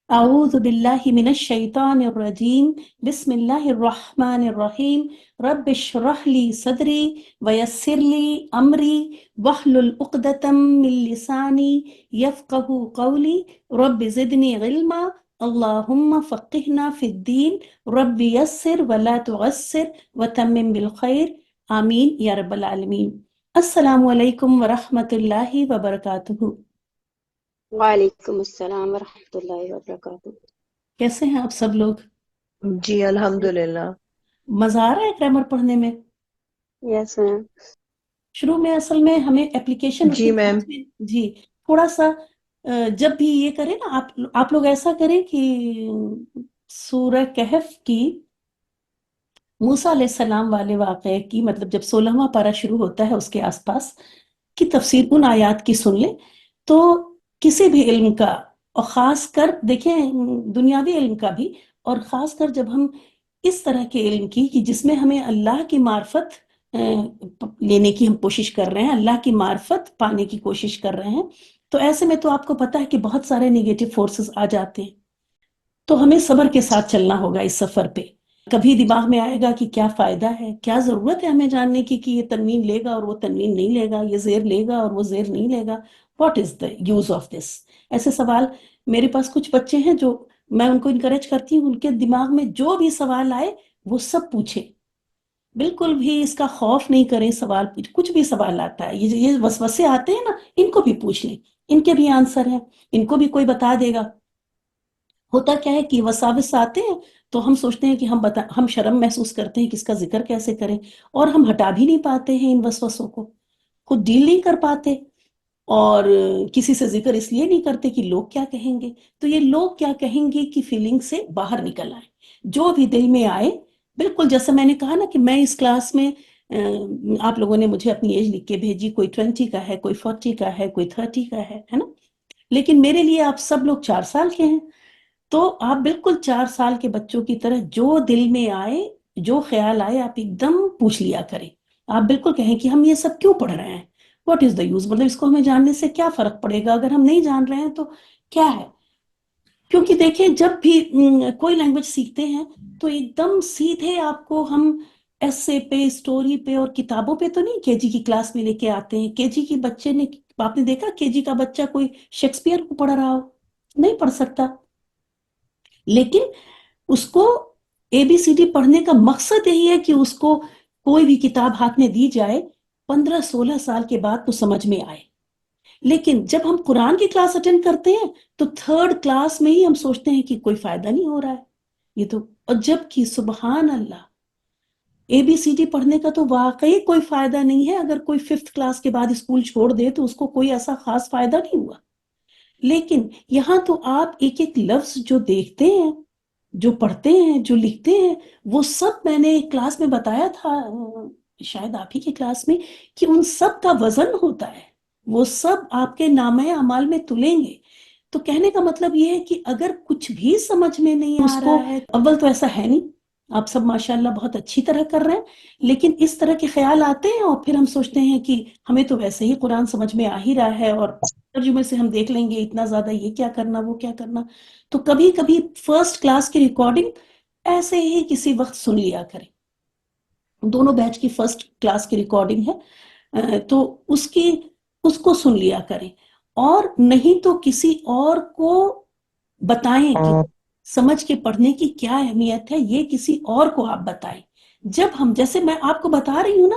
اعوذ باللہ من الشیطان الرجیم بسم اللہ الرحمن الرحیم رب اشرح لی صدری ویسر لی امری واحلل عقدۃ من لسانی یفقہوا قولی رب زدنی علما اللہم فقہنا فی الدین رب یسر ولا تعسر وتمم بالخیر آمین یا رب العالمین۔ السلام علیکم ورحمۃ اللہ وبرکاتہ۔ وعلیکم السلام ورحمۃ اللہ وبرکاتہ۔ کیسے ہیں آپ سب لوگ؟ جی الحمدللہ۔ مزہ آ رہا ہے گرامر پڑھنے میں؟ یس میم۔ شروع میں اصل میں ہمیں اپلیکیشن جی میم۔ جی تھوڑا سا جب بھی یہ کریں نا آپ لوگ ایسا کریں کہ سورہ کہف کی موسیٰ علیہ السلام والے واقعے کی مطلب جب 16واں پارہ شروع ہوتا ہے اس کے آس پاس کی تفسیر ان آیات کی سن لیں تو کسی بھی علم کا، اور خاص کر دیکھیں دنیاوی علم کا بھی، اور خاص کر جب ہم اس طرح کے علم کی کہ جس میں ہمیں اللہ کی معرفت لینے کی ہم کوشش کر رہے ہیں، اللہ کی معرفت پانے کی کوشش کر رہے ہیں، تو ایسے میں تو آپ کو پتہ ہے کہ بہت سارے نیگیٹو فورسز آ جاتے ہیں، تو ہمیں صبر کے ساتھ چلنا ہوگا اس سفر پہ۔ کبھی دماغ میں آئے گا کہ کیا فائدہ ہے، کیا ضرورت ہے ہمیں جاننے کی کہ یہ تنوین لے گا اور وہ تنوین نہیں لے گا، یہ زیر لے گا اور وہ زیر نہیں لے گا، what is the use of this? ایسے سوال میرے پاس کچھ بچے ہیں جو میں ان کو انکریج کرتی ہوں، ان کے دماغ میں جو بھی سوال آئے وہ سب پوچھیں، بالکل بھی اس کا خوف نہیں کریں، سوال کچھ بھی سوال آتا ہے، یہ وسوسے آتے ہیں نا، ان کو بھی پوچھ لیں، ان کے بھی آنسر ہیں، ان کو بھی کوئی بتا دے گا۔ ہوتا کیا ہے کہ وساوس آتے ہیں تو ہم سوچتے ہیں کہ ہم شرم محسوس کرتے ہیں کہ اس کا ذکر کیسے کریں، اور ہم ہٹا بھی نہیں پاتے ہیں ان وسوسوں کو، خود ڈیل نہیں کر پاتے، اور کسی سے ذکر اس لیے نہیں کرتے کہ لوگ کیا کہیں گے۔ تو یہ لوگ کیا کہیں گے کی فیلنگ سے باہر نکل آئے، جو بھی دل میں آئے، بالکل جیسے میں نے کہا نا کہ میں اس کلاس میں آپ لوگوں نے مجھے اپنی ایج لکھ کے بھیجی، کوئی 20 کا ہے، کوئی 40 کا ہے، کوئی 30 کا ہے نا، لیکن میرے لیے آپ سب لوگ 4 سال کے ہیں، تو آپ بالکل 4 سال کے بچوں کی طرح جو دل میں آئے، جو خیال آئے، آپ ایک دم پوچھ لیا کریں۔ آپ بالکل کہیں کہ ہم یہ سب کیوں پڑھ رہے ہیں، واٹ از دا یوز، مطلب اس کو ہمیں جاننے سے کیا فرق پڑے گا، اگر ہم نہیں جان رہے ہیں تو کیا ہے؟ کیونکہ دیکھیں جب بھی کوئی لینگویج سیکھتے ہیں تو ایک دم سیدھے آپ کو ہم ایسے پہ، سٹوری پہ اور کتابوں پہ تو نہیں کے جی کی کلاس میں لے کے آتے ہیں۔ کے جی کی بچے نے، آپ نے دیکھا کے جی کا بچہ کوئی شیکسپیئر کو پڑھ رہا ہو؟ نہیں پڑھ سکتا، لیکن اس کو اے بی سی ڈی پڑھنے کا مقصد یہی ہے کہ اس کو کوئی بھی کتاب ہاتھ میں دی جائے 15-16 سال کے بعد تو سمجھ میں آئے۔ لیکن جب ہم قرآن کی کلاس اٹینڈ کرتے ہیں تو 3rd کلاس میں ہی ہم سوچتے ہیں کہ کوئی فائدہ نہیں ہو رہا ہے یہ تو، اور جب کہ سبحان اللہ اے بی سی ڈی پڑھنے کا تو واقعی کوئی فائدہ نہیں ہے، اگر کوئی 5th کلاس کے بعد اسکول چھوڑ دے تو اس کو کوئی ایسا خاص فائدہ نہیں ہوا، لیکن یہاں تو آپ ایک ایک لفظ جو دیکھتے ہیں، جو پڑھتے ہیں، جو لکھتے ہیں، وہ سب میں نے ایک کلاس میں بتایا تھا، شاید آپ ہی کی کلاس میں، کہ ان سب کا وزن ہوتا ہے، وہ سب آپ کے نامہ اعمال میں تلیں گے۔ تو کہنے کا مطلب یہ ہے کہ اگر کچھ بھی سمجھ میں نہیں آ رہا ہے، اول تو ایسا ہے نہیں، آپ سب ماشاءاللہ بہت اچھی طرح کر رہے ہیں، لیکن اس طرح کے خیال آتے ہیں اور پھر ہم سوچتے ہیں کہ ہمیں تو ویسے ہی قرآن سمجھ میں آ ہی رہا ہے، اور ترجمے سے ہم دیکھ لیں گے، اتنا زیادہ یہ کیا کرنا وہ کیا کرنا۔ تو کبھی کبھی 1st کلاس کی ریکارڈنگ ایسے ہی کسی وقت سن لیا کریں، دونوں بیچ کی 1st کلاس کی ریکارڈنگ ہے تو اس کو سن لیا کریں، اور نہیں تو کسی اور کو بتائیں کہ سمجھ کے پڑھنے کی کیا اہمیت ہے، یہ کسی اور کو آپ بتائیں۔ جب ہم، جیسے میں آپ کو بتا رہی ہوں نا،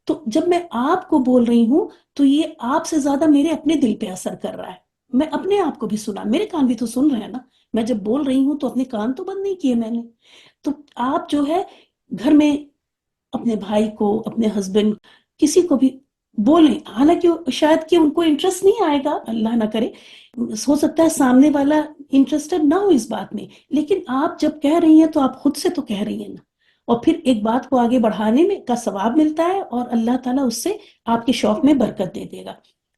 تو جب میں آپ کو بول رہی ہوں تو یہ آپ سے زیادہ میرے اپنے دل پہ اثر کر رہا ہے، میں اپنے آپ کو بھی سنا، میرے کان بھی تو سن رہے ہیں نا، میں جب بول رہی ہوں تو اپنے کان تو بند نہیں کیے میں نے۔ تو آپ جو ہے گھر میں اپنے بھائی کو، اپنے ہسبینڈ، کسی کو بھی بولیں، حالانکہ شاید کہ ان کو انٹرسٹ نہیں آئے گا، اللہ نہ کرے، ہو سکتا ہے سامنے والا انٹرسٹڈ نہ ہو اس بات میں، لیکن آپ جب کہہ رہی ہیں تو آپ خود سے تو کہہ رہی ہیں نا، اور پھر ایک بات کو آگے بڑھانے میں کا ثواب ملتا ہے، اور اللہ تعالیٰ اس سے آپ کے شوق میں برکت دے دے گا۔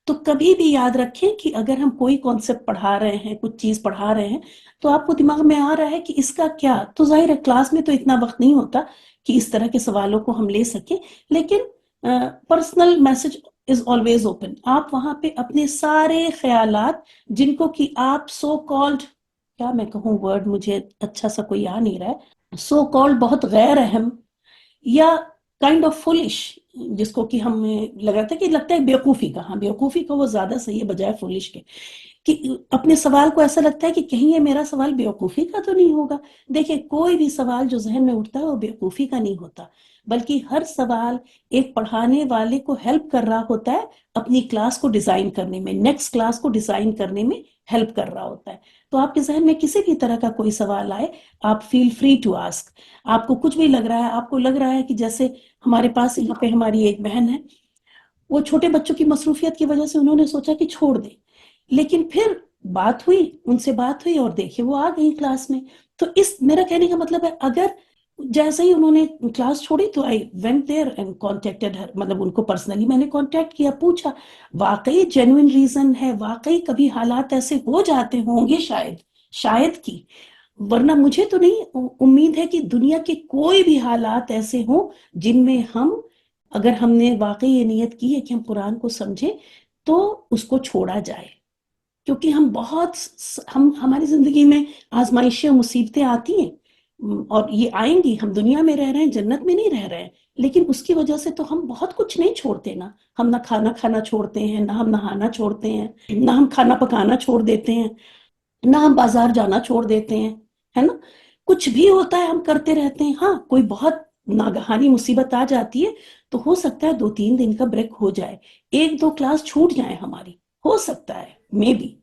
تو کبھی بھی یاد رکھیں کہ اگر ہم کوئی کانسیپٹ پڑھا رہے ہیں، کچھ چیز پڑھا رہے ہیں، تو آپ کو دماغ میں آ رہا ہے کہ اس کا کیا، تو ظاہر ہے کلاس میں تو اتنا وقت نہیں ہوتا کہ اس طرح کے سوالوں کو ہم لے سکیں، لیکن personal message is always open, آپ وہاں پہ اپنے سارے خیالات جن کو کہ آپ سو کالڈ کیا میں کہوں ورڈ مجھے اچھا سا کوئی آ نہیں رہا ہے، سو کالڈ بہت غیر اہم یا کائنڈ آف فولش، جس کو کہ ہمیں لگتا ہے بیوقوفی کا، ہاں بیوقوفی کا وہ زیادہ صحیح ہے بجائے فولش کے، کہ اپنے سوال کو ایسا لگتا ہے کہ کہیں یہ میرا سوال بیوقوفی کا تو نہیں ہوگا۔ دیکھیں کوئی بھی سوال جو ذہن میں اٹھتا ہے وہ بیوقوفی کا نہیں ہوتا، بلکہ ہر سوال ایک پڑھانے والے کو ہیلپ کر رہا ہوتا ہے اپنی کلاس کو ڈیزائن کرنے میں، نیکسٹ کلاس کو ڈیزائن کرنے میں ہیلپ کر رہا ہوتا ہے۔ تو آپ کے ذہن میں کسی بھی طرح کا کوئی سوال آئے، آپ فیل فری ٹو آسک۔ آپ کو کچھ بھی لگ رہا ہے، آپ کو لگ رہا ہے کہ جیسے ہمارے پاس یہاں پہ ہماری ایک بہن ہے، وہ چھوٹے بچوں کی مصروفیت کی وجہ سے انہوں نے سوچا کہ چھوڑ دیں، لیکن پھر بات ہوئی، ان سے بات ہوئی اور دیکھیں وہ آ گئی کلاس میں۔ تو اس میرا کہنے کا مطلب ہے اگر جیسے ہی انہوں نے کلاس چھوڑی تو I went there and contacted her, مطلب ان کو پرسنلی میں نے کانٹیکٹ کیا، پوچھا، واقعی جینوئن ریزن ہے، واقعی کبھی حالات ایسے ہو جاتے ہوں گے شاید کی، ورنہ مجھے تو نہیں امید ہے کہ دنیا کے کوئی بھی حالات ایسے ہوں جن میں اگر ہم نے واقعی یہ نیت کی ہے کہ ہم قرآن کو سمجھیں تو اس کو چھوڑا جائے، کیونکہ ہماری زندگی میں آزمائشیں مصیبتیں آتی ہیں، اور یہ آئیں گی، ہم دنیا میں رہ رہے ہیں، جنت میں نہیں رہ رہے ہیں، لیکن اس کی وجہ سے تو ہم بہت کچھ نہیں چھوڑتے نا، ہم نہ کھانا کھانا چھوڑتے ہیں، نہ ہم نہانا چھوڑتے ہیں، نہ ہم کھانا پکانا چھوڑ دیتے ہیں، نہ ہم بازار جانا چھوڑ دیتے ہیں، ہے نا؟ کچھ بھی ہوتا ہے ہم کرتے رہتے ہیں، ہاں کوئی بہت ناگہانی مصیبت آ جاتی ہے تو ہو سکتا ہے 2-3 دن کا بریک ہو جائے، 1-2 کلاس چھوٹ جائیں ہماری، ہو سکتا ہے، مے بی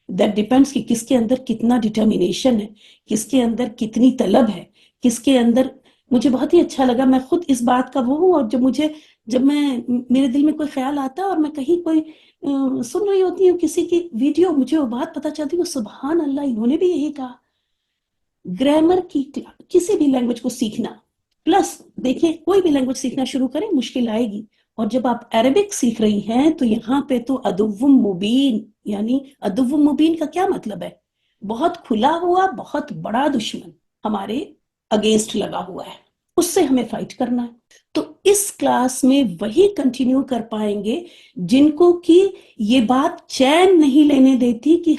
دیٹ ڈیپینڈس کہ کس کے اندر کتنا ڈٹرمینیشن ہے، کس کے اندر کتنی طلب ہے، کس کے اندر۔ مجھے بہت ہی اچھا لگا، میں خود اس بات کا وہ ہوں، اور جب میں میرے دل میں کوئی خیال آتا ہے اور میں کہیں کوئی سن رہی ہوتی ہوں کسی کی ویڈیو، مجھے وہ بات پتہ چلتی ہے، سبحان اللہ انہوں نے بھی یہی کہا۔ گرامر کی کسی بھی لینگویج کو سیکھنا، پلس دیکھیں کوئی بھی لینگویج سیکھنا شروع کریں مشکل آئے گی، اور جب آپ عربک سیکھ رہی ہیں تو یہاں پہ تو ادو مبین، یعنی ادو مبین کا کیا مطلب ہے؟ بہت کھلا ہوا، بہت بڑا دشمن ہمارے اگینسٹ لگا ہوا ہے، اس سے ہمیں فائٹ کرنا ہے۔ تو اس کلاس میں وہی کنٹینیو کر پائیں گے جن کو کہ یہ بات چین نہیں لینے دیتی کہ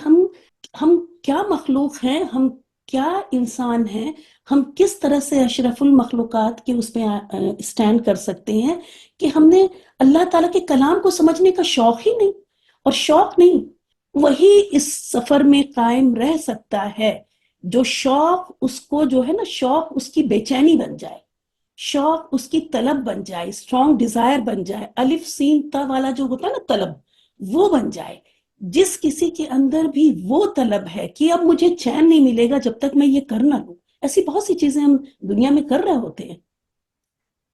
ہم کیا مخلوق ہیں، ہم کیا انسان ہیں، ہم کس طرح سے اشرف المخلوقات کے اس پہ اسٹینڈ کر سکتے ہیں کہ ہم نے اللہ تعالیٰ کے کلام کو سمجھنے کا شوق ہی نہیں، اور شوق نہیں، وہی اس سفر میں قائم رہ سکتا ہے جو شوق اس کو جو ہے نا، شوق اس کی بے چینی بن جائے، شوق اس کی طلب بن جائے، اسٹرانگ ڈیزائر بن جائے، الف سین تا والا جو ہوتا ہے نا طلب، وہ بن جائے۔ جس کسی کے اندر بھی وہ طلب ہے کہ اب مجھے چین نہیں ملے گا جب تک میں یہ کر نہ لوں، ایسی بہت سی چیزیں ہم دنیا میں کر رہے ہوتے ہیں،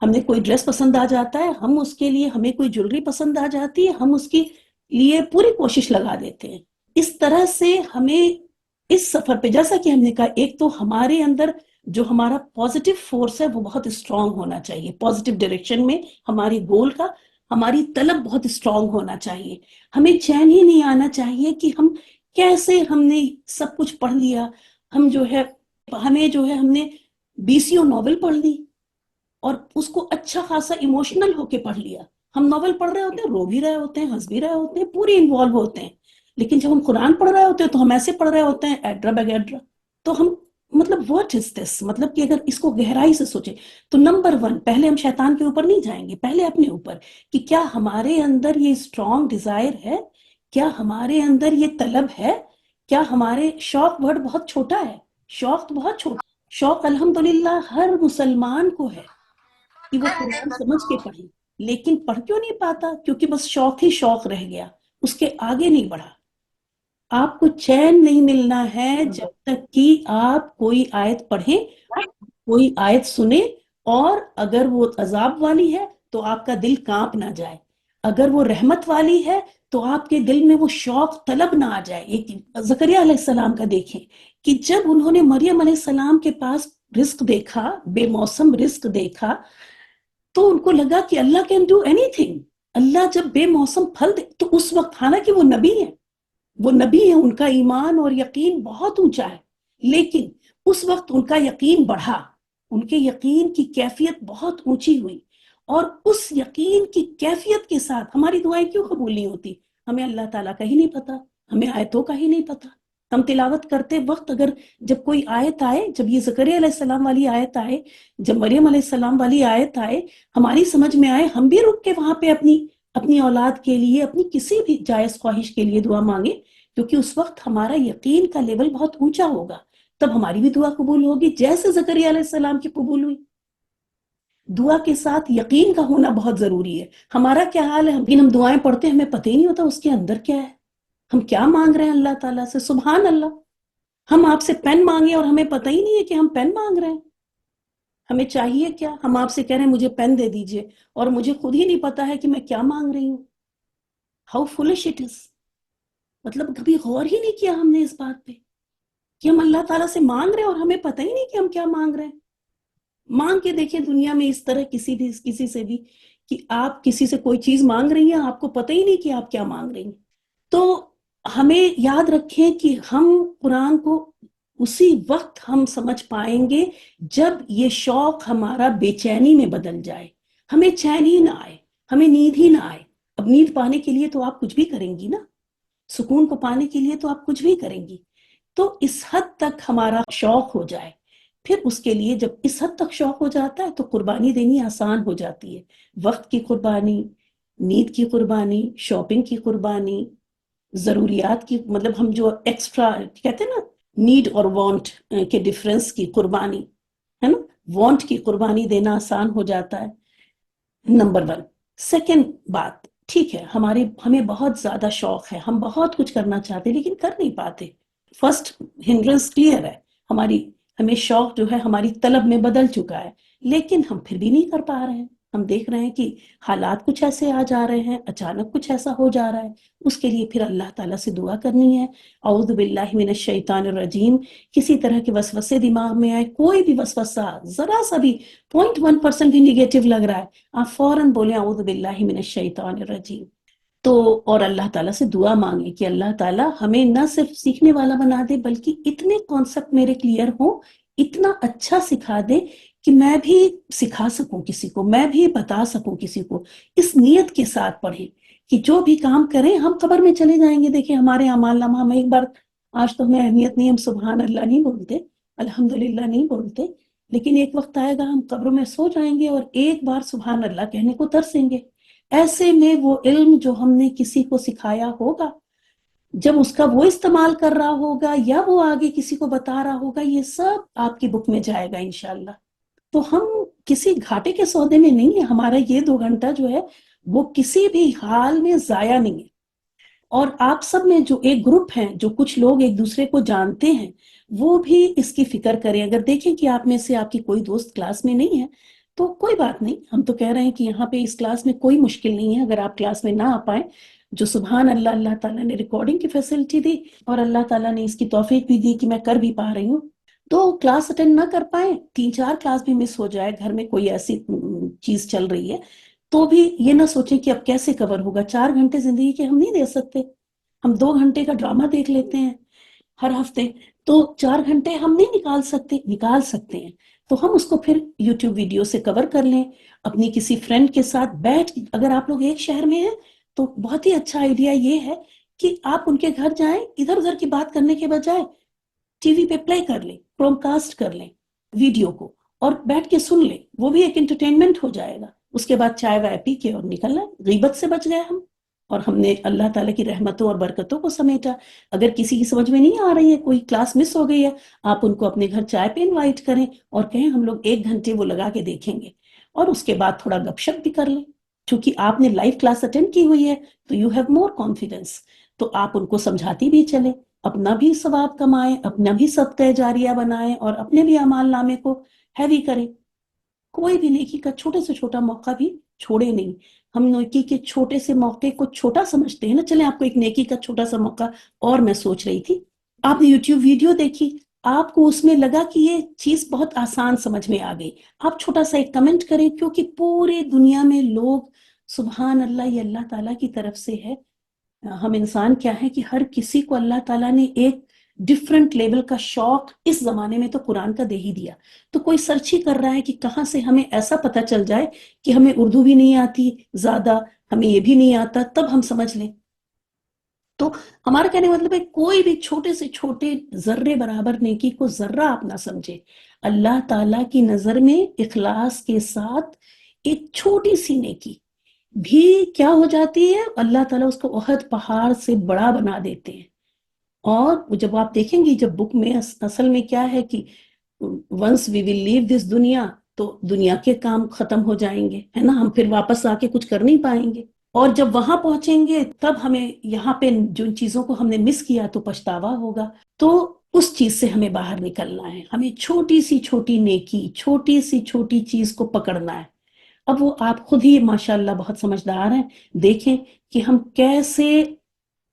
ہمیں کوئی ڈریس پسند آ جاتا ہے، ہم اس کے لیے، ہمیں کوئی جولری پسند آ جاتی ہے، ہم اس کے لیے پوری کوشش لگا دیتے ہیں۔ اس طرح سے ہمیں اس سفر پہ، جیسا کہ ہم نے کہا، ایک تو ہمارے اندر جو ہمارا پازیٹیو فورس ہے وہ بہت اسٹرانگ ہونا چاہیے، پازیٹیو ڈائریکشن میں ہماری گول کا، ہماری طلب بہت اسٹرانگ ہونا چاہیے، ہمیں چین ہی نہیں آنا چاہیے کہ ہم نے سب کچھ پڑھ لیا، ہم نے 20 ناول پڑھ لی اور اس کو اچھا خاصا ایموشنل ہو کے پڑھ لیا، ہم ناول پڑھ رہے ہوتے ہیں، رو بھی رہے ہوتے ہیں، ہنس بھی رہے ہوتے ہیں، پورے انوالو ہوتے ہیں، لیکن جب ہم قرآن پڑھ رہے ہوتے ہیں تو ہم ایسے پڑھ رہے ہوتے ہیں ایڈرا بگیڈرا، تو ہم مطلب واٹ از دس، مطلب کہ اگر اس کو گہرائی سے سوچیں تو نمبر 1 پہلے ہم شیطان کے اوپر نہیں جائیں گے، پہلے اپنے اوپر کہ کیا ہمارے اندر یہ اسٹرانگ ڈیزائر ہے، کیا ہمارے اندر یہ طلب ہے، کیا ہمارے شوق بہت چھوٹا ہے، شوق تو بہت چھوٹا، شوق الحمدللہ ہر مسلمان کو ہے کہ وہ قرآن سمجھ کے پڑھے، لیکن پڑھ کیوں نہیں پاتا؟ کیونکہ بس شوق ہی شوق رہ گیا، اس کے آگے نہیں بڑھا۔ آپ کو چین نہیں ملنا ہے جب تک کہ آپ کوئی آیت پڑھیں، کوئی آیت سنیں، اور اگر وہ عذاب والی ہے تو آپ کا دل کانپ نہ جائے، اگر وہ رحمت والی ہے تو آپ کے دل میں وہ شوق طلب نہ آ جائے۔ ایک زکریا علیہ السلام کا دیکھیں کہ جب انہوں نے مریم علیہ السلام کے پاس رزق دیکھا، بے موسم رزق دیکھا، تو ان کو لگا کہ اللہ کین ڈو اینی تھنگ، اللہ جب بے موسم پھل دے تو اس وقت، حالانکہ وہ نبی ہیں، ان کا ایمان اور یقین بہت اونچا ہے، لیکن اس وقت ان کا یقین بڑھا، ان کے یقین کی کیفیت بہت اونچی ہوئی، اور اس یقین کی کیفیت کے ساتھ ہماری دعائیں کیوں قبول نہیں ہوتی؟ ہمیں اللہ تعالیٰ کا ہی نہیں پتا، ہمیں آیتوں کا ہی نہیں پتا، ہم تلاوت کرتے وقت اگر جب کوئی آیت آئے، جب یہ زکریا علیہ السلام والی آیت آئے، جب مریم علیہ السلام والی آیت آئے، ہماری سمجھ میں آئے، ہم بھی رک کے وہاں پہ اپنی اولاد کے لیے، اپنی کسی بھی جائز خواہش کے لیے دعا مانگے، کیونکہ اس وقت ہمارا یقین کا لیول بہت اونچا ہوگا، تب ہماری بھی دعا قبول ہوگی جیسے زکریا علیہ السلام کی قبول ہوئی۔ دعا کے ساتھ یقین کا ہونا بہت ضروری ہے۔ ہمارا کیا حال ہے، ہم دعائیں پڑھتے ہیں، ہمیں پتہ ہی نہیں ہوتا اس کے اندر کیا ہے، ہم کیا مانگ رہے ہیں اللہ تعالیٰ سے۔ سبحان اللہ، ہم آپ سے پین مانگے اور ہمیں پتہ ہی نہیں ہے کہ ہم پین مانگ رہے ہیں، ہمیں چاہیے کیا؟ ہم آپ سے کہہ رہے ہیں مجھے پین دے دیجئے، اور مجھے خود ہی نہیں پتا ہے کہ میں کیا مانگ رہی ہوں۔ ہاؤ فولش اٹ از، مطلب کبھی غور ہی نہیں کیا ہم نے اس بات پہ کہ ہم اللہ تعالیٰ سے مانگ رہے ہیں اور ہمیں پتہ ہی نہیں کہ ہم کیا مانگ رہے ہیں۔ مانگ کے دیکھیں دنیا میں اس طرح کسی سے بھی کہ آپ کسی سے کوئی چیز مانگ رہی ہیں، آپ کو پتہ ہی نہیں کہ آپ کیا مانگ رہی ہیں۔ تو ہمیں یاد رکھیں کہ ہم قرآن کو اسی وقت ہم سمجھ پائیں گے جب یہ شوق ہمارا بے چینی میں بدل جائے، ہمیں چین ہی نہ آئے، ہمیں نیند ہی نہ آئے۔ اب نیند پانے کے لیے تو آپ کچھ بھی کریں گی نا، سکون کو پانے کے لیے تو آپ کچھ بھی کریں گی۔ تو اس حد تک ہمارا شوق ہو جائے، پھر اس کے لیے جب اس حد تک شوق ہو جاتا ہے تو قربانی دینی آسان ہو جاتی ہے۔ وقت کی قربانی، نیند کی قربانی، شاپنگ کی قربانی، ضروریات کی، مطلب ہم جو ایکسٹرا کہتے ہیں نا، نیڈ اور وانٹ کے ڈفرنس کی قربانی ہے نا، وانٹ کی قربانی دینا آسان ہو جاتا ہے، نمبر 1۔ سیکنڈ بات، ٹھیک ہے ہمیں بہت زیادہ شوق ہے، ہم بہت کچھ کرنا چاہتے لیکن کر نہیں پاتے۔ فرسٹ ہنڈرنس کلیئر ہے، ہمیں شوق جو ہے ہماری طلب میں بدل چکا ہے، لیکن ہم پھر بھی نہیں کر پا رہے ہیں۔ ہم دیکھ رہے ہیں کہ حالات کچھ ایسے آ جا رہے ہیں، اچانک کچھ ایسا ہو جا رہا ہے، اس کے لیے پھر اللہ تعالیٰ سے دعا کرنی ہے، اعوذ باللہ من الشیطان الرجیم۔ کسی طرح کے وسوسے دماغ میں آئے، کوئی بھی وسوسہ ذرا سا بھی 0.1% بھی نگیٹو لگ رہا ہے، آپ فوراً بولیں اعوذ باللہ من الشیطان الرجیم۔ تو اور اللہ تعالیٰ سے دعا مانگیں کہ اللہ تعالیٰ ہمیں نہ صرف سیکھنے والا بنا دے بلکہ اتنے کانسیپٹ میرے کلیئر ہوں، اتنا اچھا سکھا دے کہ میں بھی سکھا سکوں کسی کو، میں بھی بتا سکوں کسی کو۔ اس نیت کے ساتھ پڑھیں کہ جو بھی کام کریں ہم قبر میں چلے جائیں گے، دیکھیں ہمارے اعمال نامہ میں ایک بار، آج تو ہمیں اہمیت نہیں، ہم سبحان اللہ نہیں بولتے، الحمدللہ نہیں بولتے، لیکن ایک وقت آئے گا ہم قبروں میں سو جائیں گے اور ایک بار سبحان اللہ کہنے کو ترسیں گے۔ ایسے میں وہ علم جو ہم نے کسی کو سکھایا ہوگا، جب اس کا وہ استعمال کر رہا ہوگا یا وہ آگے کسی کو بتا رہا ہوگا، یہ سب آپ کی بک میں جائے گا انشاءاللہ۔ تو ہم کسی گھاٹے کے سودے میں نہیں ہیں، ہمارا یہ 2 گھنٹہ جو ہے وہ کسی بھی حال میں ضائع نہیں ہے۔ اور آپ سب میں جو ایک گروپ ہیں، جو کچھ لوگ ایک دوسرے کو جانتے ہیں، وہ بھی اس کی فکر کریں۔ اگر دیکھیں کہ آپ میں سے آپ کی کوئی دوست کلاس میں نہیں ہے تو کوئی بات نہیں، ہم تو کہہ رہے ہیں کہ یہاں پہ اس کلاس میں کوئی مشکل نہیں ہے اگر آپ کلاس میں نہ آ پائیں۔ جو سبحان اللہ، اللہ تعالیٰ نے ریکارڈنگ کی فیسلٹی دی اور اللہ تعالیٰ نے اس کی توفیق بھی دی کہ میں کر بھی پا رہی ہوں، تو کلاس اٹینڈ نہ کر پائیں، 3-4 کلاس بھی مس ہو جائے، گھر میں کوئی ایسی چیز چل رہی ہے، تو بھی یہ نہ سوچیں کہ اب کیسے کور ہوگا۔ 4 گھنٹے زندگی کے ہم نہیں دے سکتے، ہم 2 گھنٹے کا ڈرامہ دیکھ لیتے ہیں ہر ہفتے، تو 4 گھنٹے ہم نہیں نکال سکتے ہیں، تو ہم اس کو پھر یوٹیوب ویڈیو سے کور کر لیں، اپنی کسی فرینڈ کے ساتھ بیٹھ، اگر آپ لوگ ایک شہر میں ہیں تو بہت ہی اچھا آئیڈیا یہ ہے کہ آپ ان کے گھر جائیں، ادھر ادھر کی بات کرنے کے بجائے ٹی وی پہ پلے کر لیں، پروم کاسٹ کر لیں ویڈیو کو اور بیٹھ کے سن لیں، وہ بھی ایک انٹرٹینمنٹ ہو جائے گا۔ اس کے بعد چائے وائے پی کے اور نکلنا، غیبت سے بچ گئے ہم، اور ہم نے اللہ تعالیٰ کی رحمتوں اور برکتوں کو سمیٹا۔ اگر کسی کی سمجھ میں نہیں آ رہی ہے، کوئی کلاس مس ہو گئی ہے، آپ ان کو اپنے گھر چائے پہ انوائٹ کریں اور کہیں ہم لوگ 1 گھنٹے وہ لگا کے دیکھیں گے، اور اس کے بعد تھوڑا گپ شپ بھی کر لیں، چونکہ آپ نے لائیو کلاس اٹینڈ کی ہوئی ہے تو یو ہیو مور کانفیڈنس، تو آپ ان کو سمجھاتی بھی چلیں، اپنا بھی ثواب کمائیں، اپنا بھی صدقہ جاریہ بنائیں اور اپنے بھی اعمال نامے کو ہیوی کریں۔ کوئی بھی نیکی کا چھوٹے سے چھوٹا موقع بھی چھوڑے نہیں۔ ہم نیکی کے چھوٹے سے موقع کو چھوٹا سمجھتے ہیں نا، چلیں آپ کو ایک نیکی کا چھوٹا سا موقع اور میں سوچ رہی تھی، آپ نے یوٹیوب ویڈیو دیکھی، آپ کو اس میں لگا کہ یہ چیز بہت آسان سمجھ میں آ گئی، آپ چھوٹا سا ایک کمنٹ کریں، کیونکہ پورے دنیا میں لوگ سبحان اللہ یہ اللہ تعالیٰ کی طرف سے ہے۔ ہم انسان کیا ہے کہ ہر کسی کو اللہ تعالیٰ نے ایک ڈیفرنٹ لیول کا شوق اس زمانے میں تو قرآن کا دے ہی دیا، تو کوئی سرچ ہی کر رہا ہے کہ کہاں سے ہمیں ایسا پتہ چل جائے کہ ہمیں اردو بھی نہیں آتی زیادہ، ہمیں یہ بھی نہیں آتا، تب ہم سمجھ لیں۔ تو ہمارا کہنے کا مطلب ہے کوئی بھی چھوٹے سے چھوٹے ذرے برابر نیکی کو ذرہ آپ نہ سمجھے. اللہ تعالیٰ کی نظر میں اخلاص کے ساتھ ایک چھوٹی سی نیکی بھی کیا ہو جاتی ہے، اللہ تعالیٰ اس کو احد پہاڑ سے بڑا بنا دیتے ہیں. اور جب آپ دیکھیں گی جب بک میں اصل میں کیا ہے کہ ونس وی ول لیو دس دنیا، تو دنیا کے کام ختم ہو جائیں گے، ہے نا، ہم پھر واپس آ کے کچھ کر نہیں پائیں گے. اور جب وہاں پہنچیں گے تب ہمیں یہاں پہ جن چیزوں کو ہم نے مس کیا تو پچھتاوا ہوگا. تو اس چیز سے ہمیں باہر نکلنا ہے، ہمیں چھوٹی سی چھوٹی نیکی، چھوٹی سی چھوٹی چیز کو پکڑنا ہے. اب وہ آپ خود ہی ماشاءاللہ بہت سمجھدار ہیں، دیکھیں کہ ہم کیسے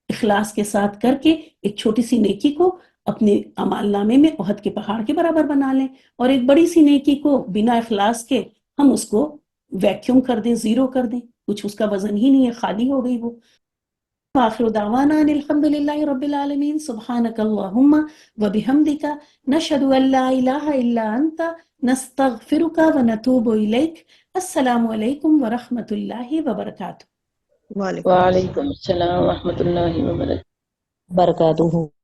اخلاص کے ساتھ کر کے ایک چھوٹی سی نیکی کو اپنے اعمال نامے میں احد کے پہاڑ کے برابر بنا لیں، اور ایک بڑی سی نیکی کو بنا اخلاص کے ہم اس کو ویکیوم کر دیں، زیرو کر دیں، کچھ اس کا وزن ہی نہیں ہے، خالی ہو گئی وہ. وآخر دعوانا ان الحمد للہ رب العالمین. سبحانک اللہم وبحمدک، نشہد ان لا الہ الا انت، نستغفرک ونتوب الیک. السلام علیکم ورحمۃ اللہ وبرکاتہ. وعلیکم السلام. وعلیکم السلام ورحمۃ اللہ وبرکاتہ. برکاتہ.